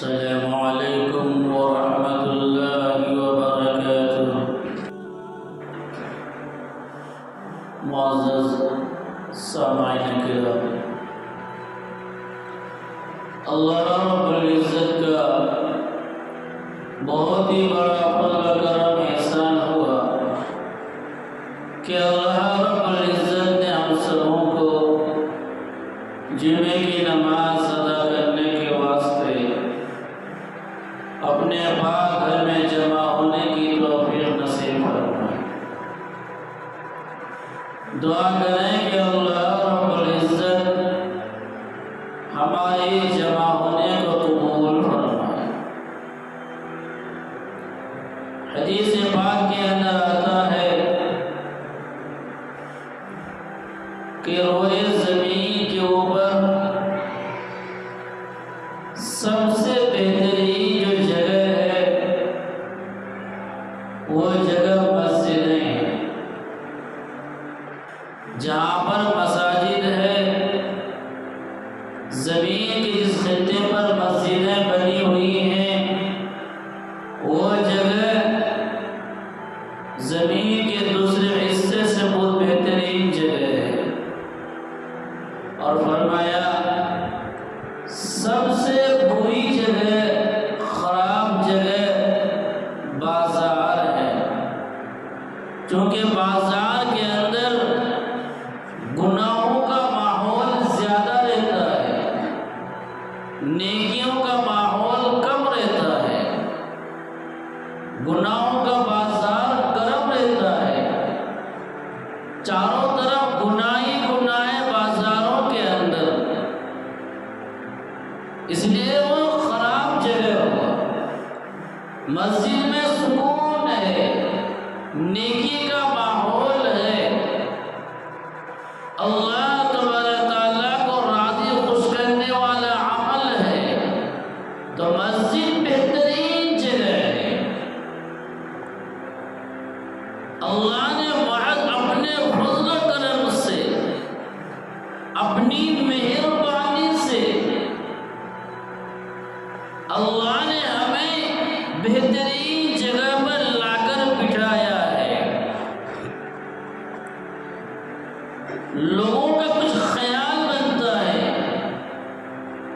السلام علیکم ورحمۃ اللہ وبرکاتہ۔ معزز سامعین کرام، اللہ رب العزت کا بہت ہی بڑا فضل کرم احسان ہوا کہ اللہ رب العزت نے ہم سبوں کو جمعے کی نماز ادا کرنے کے واسطے اپنے پاک گھر میں جمع ہونے کی توفیق نصیب فرمائے۔ دعا کریں کہ اللہ رب العزت ہماری جمع ہونے کو قبول فرمائے۔ حدیث پاک کے اندر آتا ہے کہ روئے زمین کے اوپر سب سے بہترین جو جگہ ہے وہ جگہ مسجدیں ہیں۔ جہاں پر مساجد ہے، زمین کے جس خطے پر مسجدیں بنی ہوئی ہیں، وہ جگہ زمین کے دوسرے حصے سے بہت بہترین جگہ ہے۔ اور فرمایا سب سے بری جگہ، خراب جگہ بازار ہے، کیونکہ بازار کے اندر گناہوں کا ماحول زیادہ رہتا ہے، نیکیوں کا ماحول کم رہتا ہے۔ گناہوں کا بازار گرم رہتا ہے، چاروں طرف گناہ ہی گناہ ہے بازاروں کے اندر، اس لیے وہ خراب جگہ ہوا۔ مسجد میں سکون ہے، نیکی کا ماحول ہے، اللہ تبارک تعالیٰ کو راضی خوش کرنے والا عمل ہے، تو مسجد بہترین جگہ ہے۔ اللہ نے محض اپنے فضل و کرم سے، اپنی مہربانی سے اللہ نے ہمیں بہترین جگہ پر لا کر بٹھایا ہے۔ لوگوں کا کچھ خیال بنتا ہے،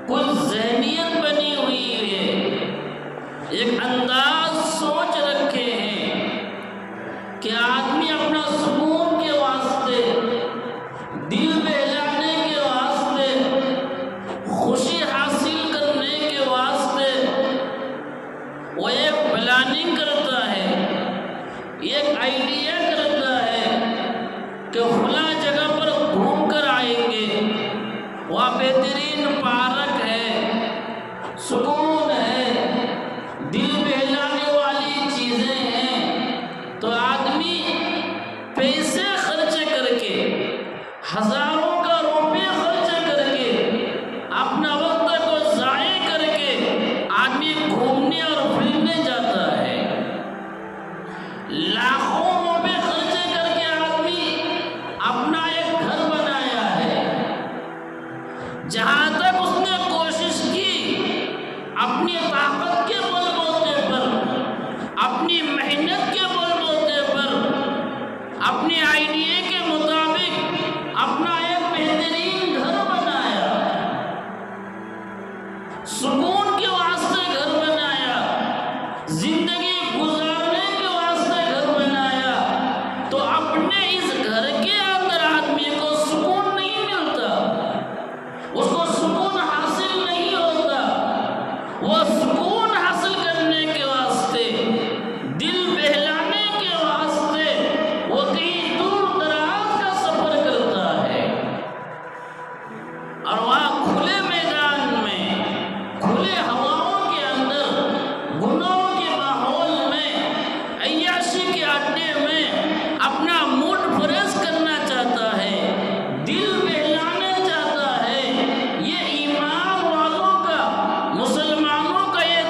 کچھ ذہنیت بنی ہوئی ہے، ایک انداز سوچ رکھے ہیں کہ آدمی اپنا سکون کے واسطے، دل بہلانے کے واسطے، خوشی حاصل کرنے کے واسطے وہ ایک پلاننگ کرتا ہے، ایک آئیڈیا کرتا ہے کہ فلاں جگہ پر گھوم کر آئیں گے، وہاں بہترین پارک ہے، سکون ہے، دل بہلانے والی چیزیں ہیں، تو آدمی پیسے خرچ کر کے، ہزاروں کا روپے خرچ کر کے، اپنا وقت کو ضائع کر کے آدمی گھومنے اور پھرنے جاتا ہے۔ لاکھوں روپے خرچ کر کے آدمی اپنا ایک گھر بنایا ہے، جہاں تک اس نے کوشش کی اپنی طاقت کے بل بوتے پر، اپنی محنت کے بل بوتے پر، اپنے آئیڈیا کے مطابق اپنا ایک بہترین گھر بنایا، سکون کے واسطے گھر بنایا، زندگی گزارنے کے واسطے گھر بنایا، تو اپنے اس گھر کے اندر آدمی کو سکون نہیں ملتا، اس کو سکون حاصل نہیں ہوتا۔ وہ سکون حاصل کرنے کے واسطے، دل بہلانے کے واسطے وہ کہیں دور دراز کا سفر کرتا ہے، اور وہاں کھلے میدان میں، کھلے ہواؤں کے اندر، گناہوں کے ماحول میں، عیاشی کے اڈے میں اپنا موڈ فریش کرنا چاہتا ہے، دل بہلانا چاہتا ہے۔ یہ ایمان والوں کا، مسلمانوں کا یہ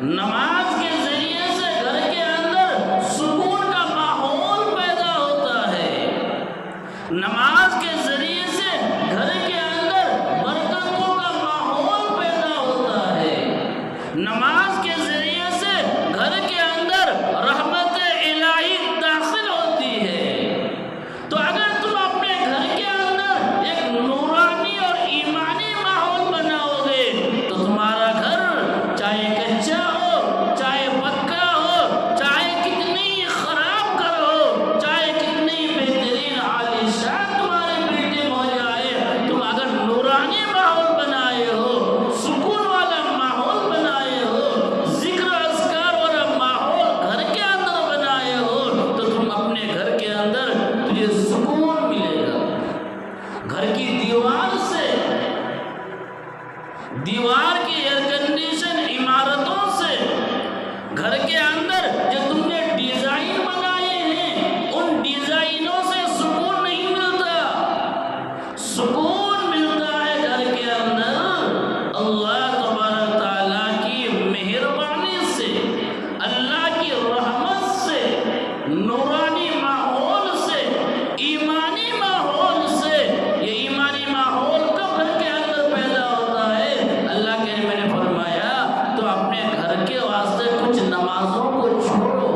نماز کے ذریعے سے گھر کے اندر سکون کا ماحول پیدا ہوتا ہے، نماز کے ذریعے سے گھر کے اندر برکتوں کا ماحول پیدا ہوتا ہے، نماز کے ذریعے سے گھر کے اندر رحمت الہی داخل ہوتی ہے۔ تو اگر تم اپنے گھر کے اندر ایک نورانی اور ایمانی ماحول بناؤ گے تو تمہارا گھر چاہے کچا ہو، چاہے پکا ہو، چاہے کتنی خراب گھر ہو، چاہے کتنی بہترین عالیشان تمہارے بیٹے ہو جائے، تم اگر نورانی ماحول بنائے ہو، سکون والا ماحول بنائے ہو، ذکر اذکار والا ماحول گھر کے اندر بنائے ہو، تو تم اپنے گھر کے اندر تجھے سکون ملے گا۔ گھر کی دیوار سے، دیوار کی ایئر کنڈیشن عمارتوں سے، گھر کے اندر جو تم نے ڈیزائن بنائے ہیں ان ڈیزائنوں سے سکون نہیں ملتا، سکون ملتا ہے گھر کے اندر اللہ تبارک تعالیٰ کی مہربانی سے، اللہ کی رحمت سے، نورانی ماحول سے، ایمانی ماحول سے۔ یہ ایمانی ماحول کب گھر کے اندر پیدا ہوتا ہے؟ اللہ کے نبی نے فرمایا تو اپنے گھر کے واسطے کچھ نمازوں کو چھوڑو،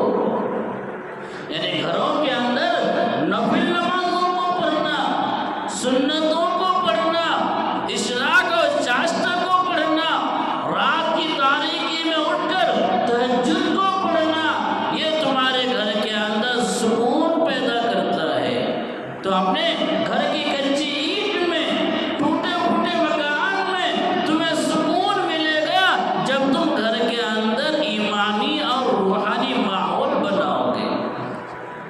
یعنی گھروں کے اندر نفل نمازوں کو پڑھنا، سنتوں کو پڑھنا، اشراق اور چاشتہ کو پڑھنا، رات کی تاریکی میں اٹھ کر تہجد کو پڑھنا، یہ تمہارے گھر کے اندر سکون پیدا کرتا ہے۔ تو اپنے گھر کی کچی اینٹ میں، ٹوٹے پھوٹے مکان میں تمہیں سکون ملے گا جب تم گھر کے اندر ایمانی اور روحانی ماحول بناؤ گے۔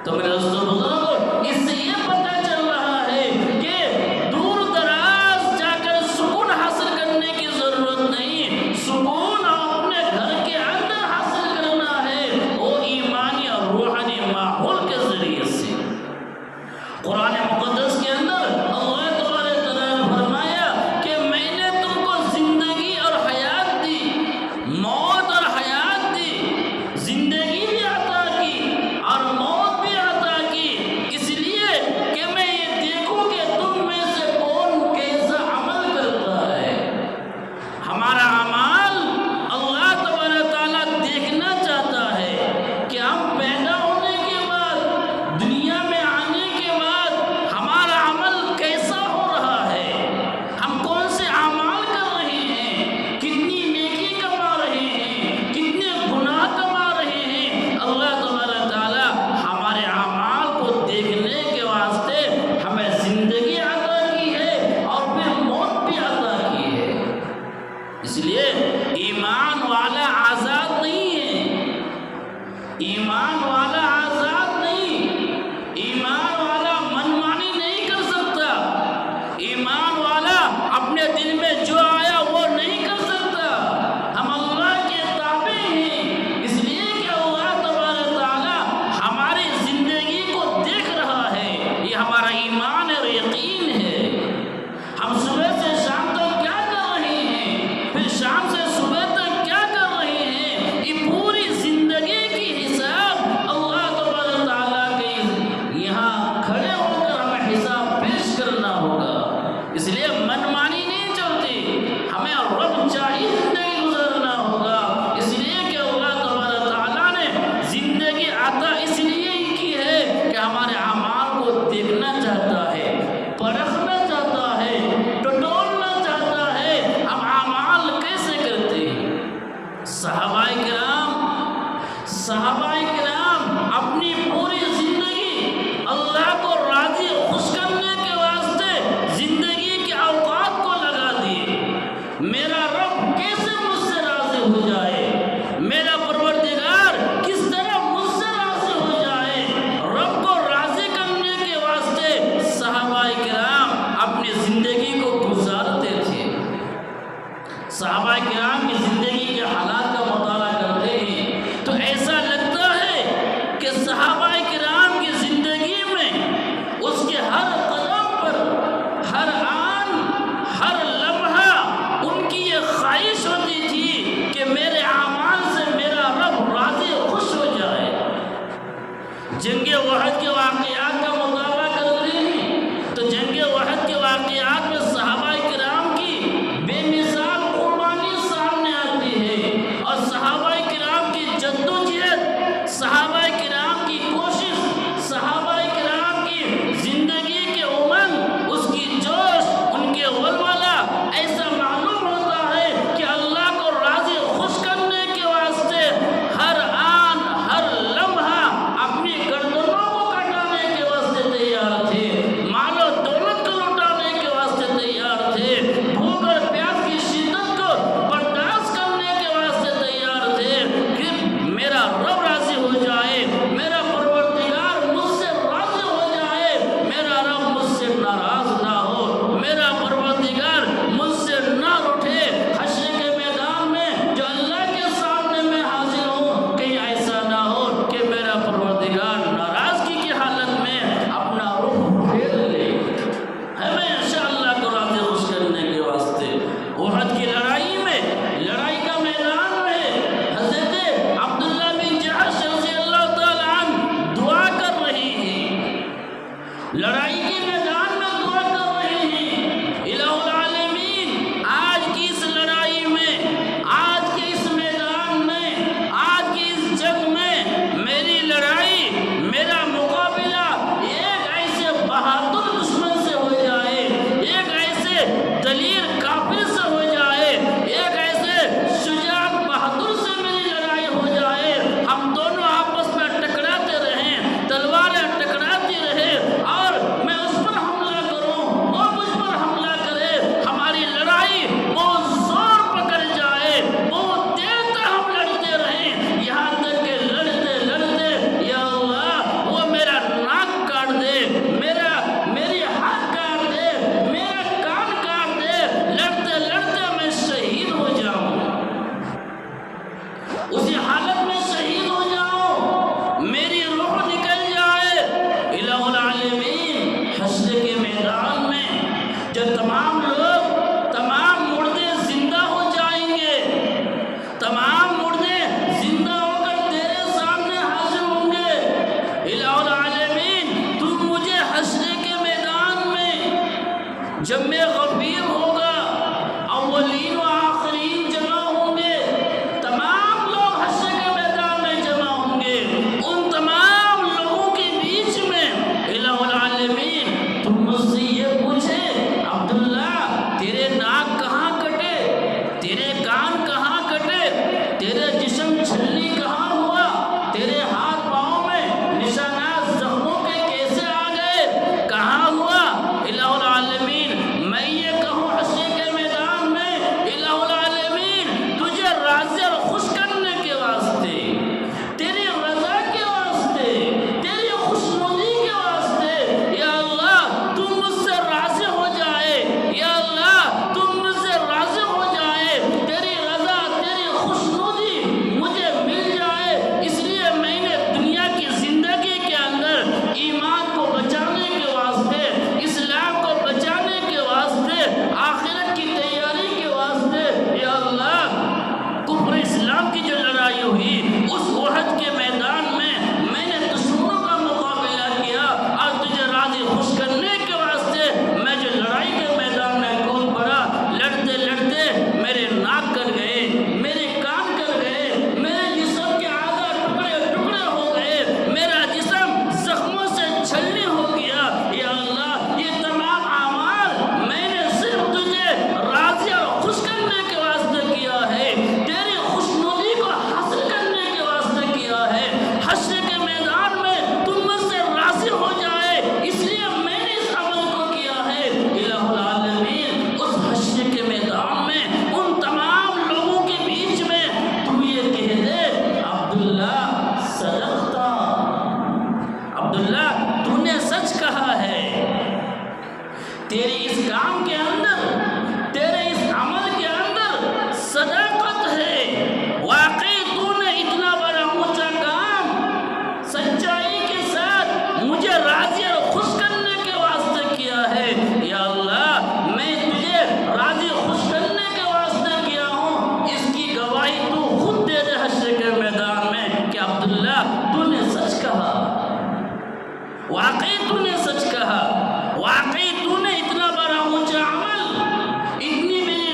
تو میرے دوستو بزرگوں، اس سے یہ پتہ چل رہا ہے کہ دور دراز جا کر سکون حاصل کرنے کی ضرورت نہیں، سکون اپنے گھر کے اندر حاصل کرنا ہے، وہ ایمانی اور روحانی ماحول کے ذریعے سے۔ قرآن مقدس کے اندر اللہ تبارک تعالیٰ نے فرمایا کہ میں نے تم کو زندگی اور حیات دی، موت اور حیات دی، زندگی بھی عطا کی اور موت بھی عطا کی، اس لیے کہ میں یہ دیکھوں کہ تم میں سے کون کیسا عمل کرتا ہے۔ ہمارا اعمال اللہ تبارک تعالیٰ دیکھنا چاہتا ہے کہ ہم پیدا ہونے کے بعد، دنیا میں آنے کے بعد ہمارا عمل کیسا ہو رہا ہے، ہم کون سے اعمال کر رہے ہیں، کتنی نیکی کما رہے ہیں، کتنے گناہ کما رہے ہیں۔ اللہ تبارک تعالیٰ ہمارے اعمال کو دیکھنے کے واسطے ہمیں زندگی عطا کی ہے اور پھر موت بھی عطا کی ہے۔ اس لیے ایمان والا آزاد نہیں ہے، ایمان والا آزاد نہیں، ایمان والا منمانی نہیں کر سکتا، ایمان والا اپنے دل میں جو آیا وہ نہیں کر سکتا۔ ہم اللہ کے تابع ہیں، اس لیے کہ اللہ تبارک تعالیٰ ہماری زندگی کو دیکھ رہا ہے، یہ ہمارا ایمان اور یقین ہے۔ ہم صبح سے شام تک کیا کر رہے ہیں، پھر شام سے صبح تک کیا کر رہے ہیں، یہ پوری زندگی کی حساب اللہ تبارک تعالیٰ کے یہاں کھڑے ہو کر ہمیں حساب پیش کرنا ہوگا۔ اس لیے منمانی نہیں چلتی، ہمیں رب چاہیے زندگی گزارنا ہوگا۔ اس لیے کہ اللہ تبارک تعالیٰ نے زندگی عطا اس لیے ہی کی ہے کہ ہمارے اعمال کو دیکھنا چاہتا ہے، پرکھنا چاہتا ہے، ٹٹولنا چاہتا ہے، ہم اعمال کیسے کرتے ہیں۔ صحابہ کرام اپنی پوری زندگی اللہ کو راضی خوش کرنے کے واسطے زندگی کے اوقات کو لگا دیے۔ میرا رب کیسے مجھ سے راضی ہو جائے، میرا پروردگار کس طرح مجھ سے راضی ہو جائے، رب کو راضی کرنے کے واسطے صحابہ کرام اپنی زندگی کو گزارتے تھے۔ صحابہ کرام کی زندگی کے حالات کا مطالعہ کرتے ہیں تو ایسا لگتا ہے احزاب کی جو لڑائی ہوئی، اس احد کے میدان میں میں نے دشمنوں کا مقابلہ کیا اور تجھے راضی خوش کرنے کے واسطے میں جو لڑائی کے میدان میں کود پڑا، لڑتے لڑتے میرے ناک کر گئے، میرے کان کر گئے، میرے جسم کے اعضاء ٹکڑے ٹکڑے ہو گئے، میرا جسم زخموں سے چھلنی ہو گیا۔ یا اللہ، یہ تمام اعمال میں نے صرف تجھے راضی اور خوش کرنے کے واسطے کیا ہے، تیری خوشنودی کو حاصل کرنے کے واسطے کیا ہے۔ حشر کے میدان میں تم مجھ سے راضی ہو جائے، اس لیے میں نے اس عمل کو کیا ہے۔ الہ العالمین، اس حشر کے میدان میں ان تمام لوگوں کے بیچ میں تو یہ کہہ دے، عبداللہ صدقتا، عبداللہ تو نے سچ کہا ہے، تیری اس کام کے اندر، تیرے اس عمل کے اندر صداقت ہے، واقعی تو نے اتنا بڑا اونچا کام سچائی کے ساتھ مجھے راضی اور خوش کرنے کے واسطے کیا ہے۔ یا اللہ، میں تجھے راضی خوش کرنے کے واسطے کیا ہوں، اس کی گواہی تو خود دے دے حشر کے میدان میں کہ عبداللہ تو نے سچ کہا، واقعی تو نے سچ کہا، واقعی تو نے اتنا بڑا اونچا عمل، اتنی بڑی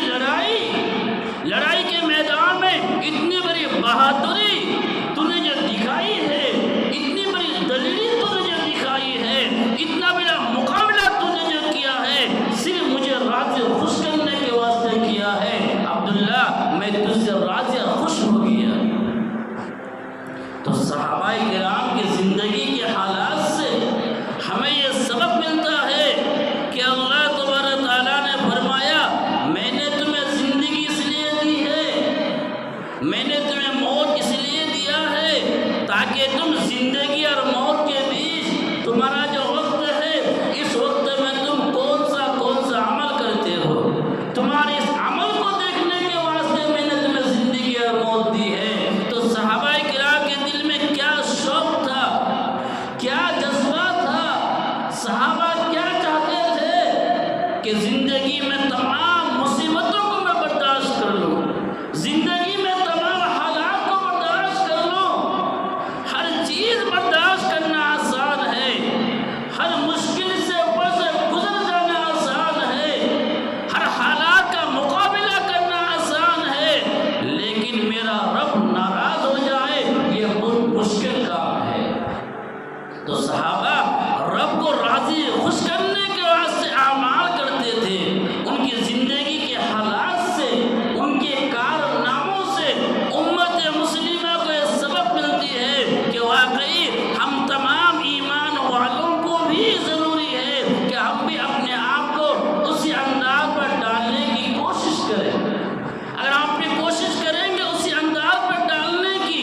لڑائی کے میدان میں اتنی بڑی بہادری تو نے جو دکھائی ہے، اتنی بڑی دلیری تو نے جو دکھائی ہے، اتنا بڑا مقابلہ تو نے جو کیا ہے، صرف مجھے راضی اور خوش کرنے کے واسطے کیا ہے۔ عبداللہ، میں تجھ سے راضی اور خوش ہو گیا۔ تو صحابہ کرام کی زندگی کے حالات سے ہمیں یہ سبق ملتا ہے کہ اللہ تبارک تعالیٰ نے فرمایا، میں نے تمہیں زندگی اس لیے دی ہے، میں نے تمہیں موت اس لیے دیا ہے تاکہ تم زندگی اور موت کے بیچ تمہارا جو وقت ہے، اس وقت میں تم کون سا عمل کرتے ہو، تمہارے اس عمل کو دیکھنے کے واسطے میں نے تمہیں زندگی اور موت دی ہے۔ تو صحابہ کرام کے دل میں کیا شوق تھا، کیا جذبہ تھا، صحابہ کیا چاہتے تھے کہ زندگی میں تمام مصیبتوں کو میں برداشت کر لوں، زندگی میں تمام حالات کو برداشت کر لوں۔ ہر چیز برداشت کرنا آسان ہے، ہر مشکل سے اوپر سے گزر جانا آسان ہے، ہر حالات کا مقابلہ کرنا آسان ہے، لیکن میرا رب ناراض ہو جائے یہ بہت مشکل کام ہے۔ تو صحابہ رب کو راضی خوش کرنے کے واسطے اعمال کرتے تھے، ان کی زندگی کے حالات سے، ان کے کارناموں سے امت مسلمہ کو یہ سبق ملتی ہے کہ واقعی ہم تمام ایمان والوں کو بھی ضروری ہے کہ ہم بھی اپنے آپ کو اسی انداز پر ڈالنے کی کوشش کریں۔ اگر ہم اپنی کوشش کریں گے اسی انداز پر ڈالنے کی،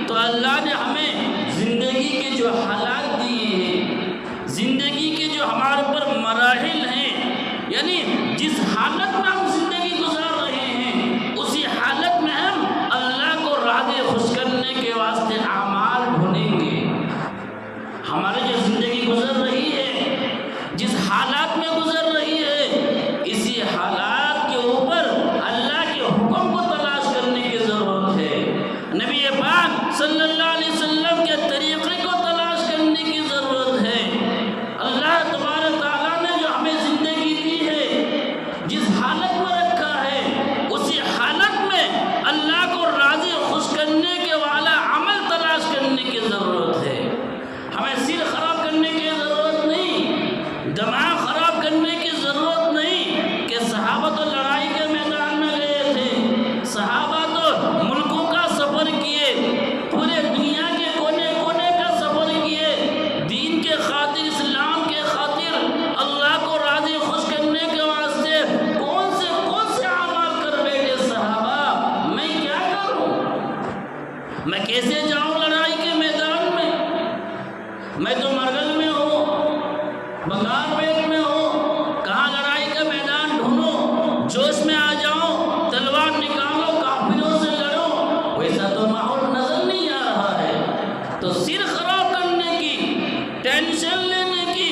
تو اللہ نے ہمیں زندگی کے جو حالات دیے ہیں، زندگی کے جو ہمارے پر مراحل ہیں، یعنی جس حالت میں ہم زندگی گزار رہے ہیں، اسی حالت میں ہم اللہ کو راضی خوش کرنے کے واسطے اعمال ڈھونڈیں گے۔ ہماری جو زندگی گزر رہی ہے، جس حالات میں گزر رہی ہے، اسی حالات کے اوپر اللہ کے حکم کو تلاش کرنے کی ضرورت ہے، نبی پاک صلی اللہ علیہ وسلم کے طریقے کو تلاش کرنے کی ضرورت ہے۔ اللہ تبارک تعالیٰ نے جو ہمیں زندگی دی ہے، جس حالت میں رکھا ہے، اسی حالت میں اللہ کو راضی خوش کرنے کے والا عمل تلاش کرنے کی ضرورت ہے۔ ہمیں سر خراب کرنے کی ضرورت نہیں، دماغ خراب کرنے کی ضرورت نہیں کہ صحابہ تو لڑائی کے میدان میں گئے تھے، صحابہ تو ملکوں کا سفر کیے، پورے دنیا کے کونے کونے کا سفر کیے، دین کے خاطر، اسلام کے خاطر، اللہ کو راضی خوش کرنے کے واسطے کون سے اعمال کر بیٹھے صحابہ۔ میں کیا کروں، میں کیسے جاؤں لڑائی کے میدان میں، میں تو مرگل میں ہوں، بنگال پیٹ میں ہوں، کہاں لڑائی کا میدان ڈھونڈوں، جوش میں آ جاؤں، تلوار نکالو، کافروں سے لڑو، ویسا تو ماحول نظر نہیں آ رہا ہے۔ تو سر خراب کرنے کی، ٹینشن لینے کی،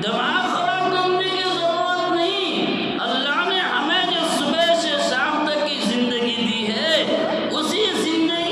دماغ خراب کرنے کی ضرورت نہیں۔ اللہ نے ہمیں جو صبح سے شام تک کی زندگی دی ہے، اسی زندگی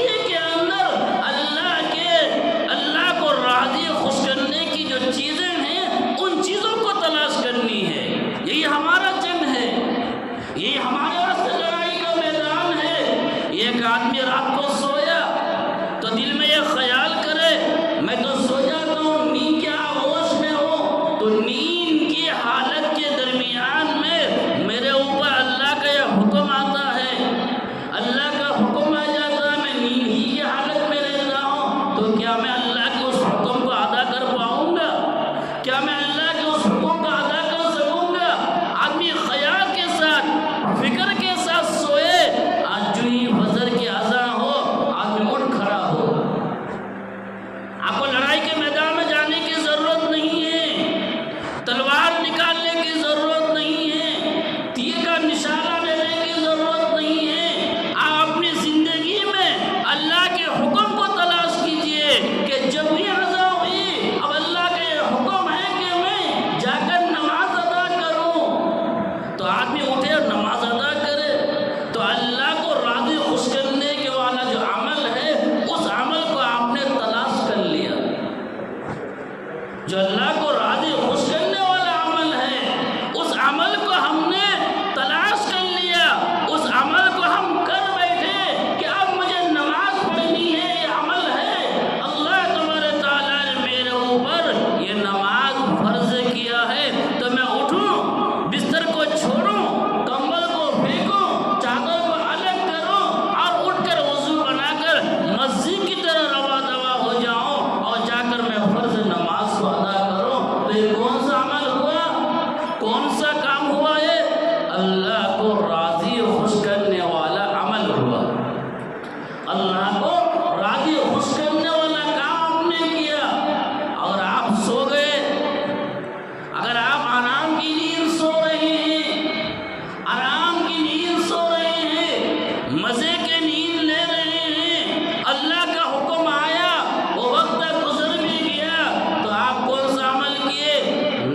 خوش کرنے والا کام آپ نے کیا، اگر آپ سو گئے، اگر آپ آرام کی نیند سو رہے ہیں، آرام کی نیند سو رہے ہیں، مزے کے نیند لے رہے ہیں، اللہ کا حکم آیا، وہ وقت گزر بھی گیا، تو آپ کون سا عمل کیے؟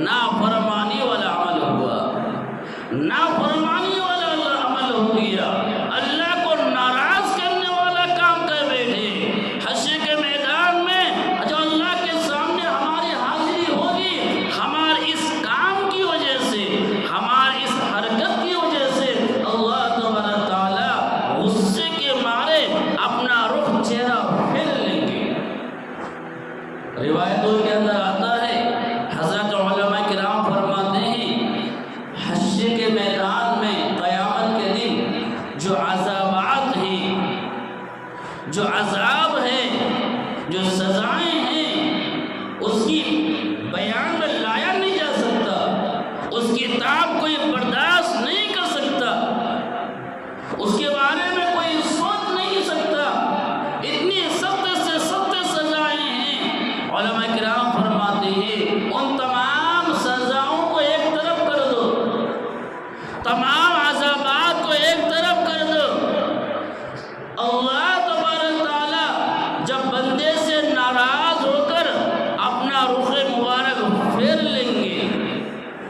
نافرمانی والا عمل ہوا، نافرمانی والا عمل ہو گیا، اللہ کو ناراض کرنے والا کام کر بیٹھے۔ حشر کے میدان میں جو اللہ کے سامنے ہماری حاضری ہوگی، ہمارے اس کام کی وجہ سے، ہماری اس حرکت کی وجہ سے اللہ تبارک تعالیٰ غصے کے مارے اپنا رخ چہرہ پھیر لیں گے۔ روایتوں کے اندر آتا ہے، حضرت علماء کرام فرماتے ہیں، حشر کے میدان میں قیامت کے دن جو عذابات ہیں، جو عذاب ہے، جو سزائیں ہیں، اس کی بیان میں لایا نہیں جا سکتا، اس کی تاب کوئی برداشت نہیں کر سکتا، اس کے بارے میں کوئی سوچ نہیں سکتا، اتنی سخت سے سخت سزائیں ہیں۔ علماء کرام فرماتے ہیں ان تمام سزاؤں کو ایک طرف کر دو، تمام عذابات کو ایک طرف کر دو، اللہ تبارک تعالیٰ جب بندے سے ناراض ہو کر اپنا رخ مبارک پھیر لیں گے،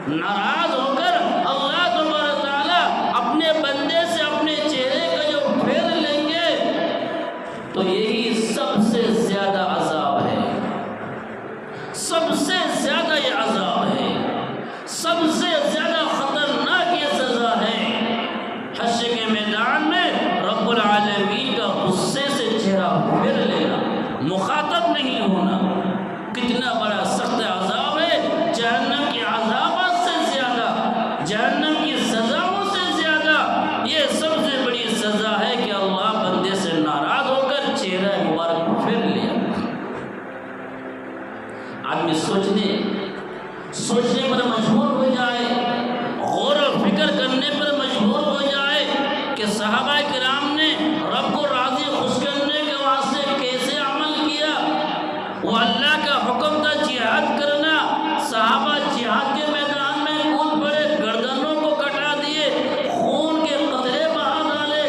ناراض ہو کر اللہ تبارک تعالیٰ اپنے بندے سے اپنے چہرے کا جو پھیر لیں گے، تو یہی سب سے زیادہ عذاب ہے، سب سے زیادہ یہ عذاب ہے، سب سے زیادہ خطرناک یہ سزا ہے۔ حشر کے میدان میں رب العالمین کا غصے سے چہرہ پھیر لینا، مخاطب نہیں ہونا، کتنا بڑا سخت عذاب ہے۔ جہنم کے عذابات سے زیادہ، جہنم کی سزاؤں سے زیادہ یہ سب سے بڑی سزا ہے کہ اللہ بندے سے ناراض ہو کر چہرہ مبارک پھیر لیا۔ آدمی سوچنے پر مجبور ہو جائے، غور و فکر کرنے پر مجبور ہو جائے کہ صحابہ کرام نے رب کو راضی خوش کرنے کے واسطے کیسے عمل کیا۔ وہ اللہ کا حکم تھا جہاد کرنا، صحابہ جہاد کے میدان میں کود پڑے، گردنوں کو کٹا دیے، خون کے قطرے بہا ڈالے۔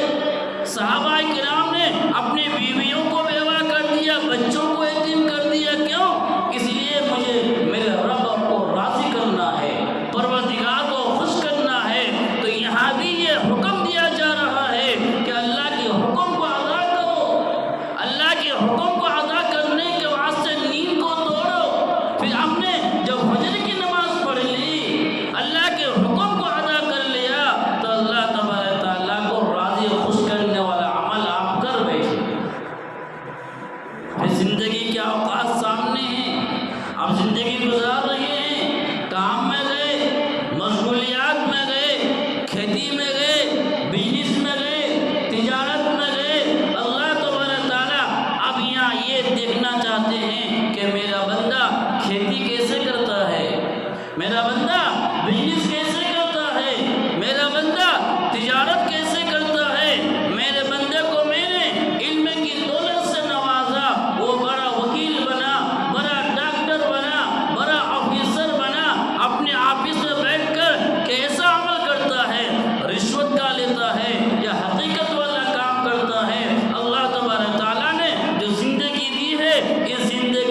صحابہ کرام نے اپنی بیویوں کو بیوہ کر دیا، بچوں کو یتیم کر دیا۔ کیوں؟ اس لیے مجھے میرے رب کو راضی کرنا ہے، پروردگار کو خوش کرنا ہے۔ تو یہاں بھی یہ حکم دیا جا رہا ہے کہ اللہ کے حکم کو ادا کرو، اللہ کے حکم کو ادا کرنے کے واسطے نیند کو توڑو۔ پھر ہم نے جب فجر کی نماز پڑھ لی، اللہ کے حکم کو ادا کر لیا، تو اللہ تبارک تعالیٰ کو راضی خوش کرنے والا عمل آپ کر بیٹھے۔ پھر زندگی کے اوقات سامنے ہیں، آپ زندگی گزار رہے ہیں، کام میں گئے، مشغولیات میں گئے، کھیتی میں گئے، بزنس میں گئے، تجارت میں گئے، اللہ تبارک تعالیٰ اب یہاں یہ دیکھنا چاہتے ہیں کہ میرا بندہ کھیتی کیسے کرتا ہے، میرا بندہ بزنس کیسے کرتا ہے، میرا بندہ تجارت کیسے کرتا ہے، میرے بندے کو میں نے علم کی دولت سے نوازا، وہ بڑا وکیل بنا، بڑا ڈاکٹر بنا، بڑا آفیسر بنا، اپنے آفس میں بیٹھ کر کیسا عمل کرتا ہے، رشوت کا لیتا ہے یا حقیقت والا کام کرتا ہے۔ اللہ تبارک تعالیٰ نے جو زندگی دی ہے، اس زندگی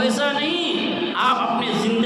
ویسا نہیں، آپ اپنی زندگی